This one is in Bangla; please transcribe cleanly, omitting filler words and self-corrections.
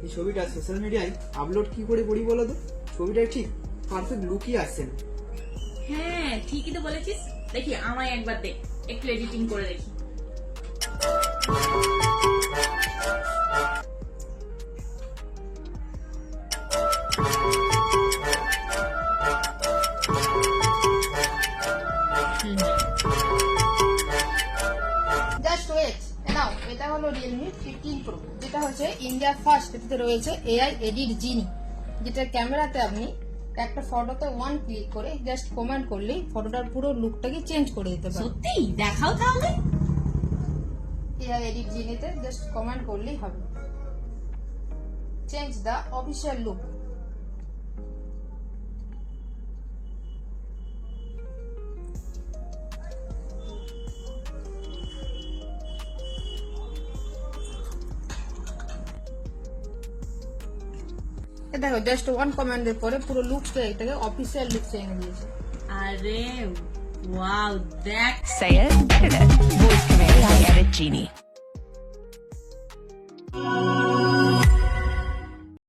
এই ছবিটা সোশ্যাল মিডিয়ায় আপলোড কি করে করি বলো তো? ছবিটা ঠিক পারফেক্ট লুকই আসছে না। হ্যাঁ ঠিকই তো বলেছিস। দেখি আমায় একবার দেখ, একটু এডিটিং করে দেখি। জাস্ট ওয়েট নাও, এটা হলো রিয়েলমি 15 প্রো, যেটা হচ্ছে ইন্ডিয়া ফার্স্ট। এটাতে রয়েছে এআই এডিট জিনি, যেটা ক্যামেরাতে আপনি একটা ফটোতে ওয়ান ক্লিক করে জাস্ট কমেন্ট করলেই ফটোটার পুরো লুকটাকে চেঞ্জ করে দিতে পারেন। সত্যি দেখাও তাহলে। এআই এডিট জিনিতে জাস্ট কমেন্ট করলেই হবে, চেঞ্জ দ্য অফিসিয়াল লুক। দেখো জাস্ট ওয়ান কমান্ডের পরে পুরো লুকসটা এটাকে অফিসিয়াল লুক এনে দিয়েছে। আরে ওয়াও, দেখ। Say it, edit it. Voice Command AI Edit Genie.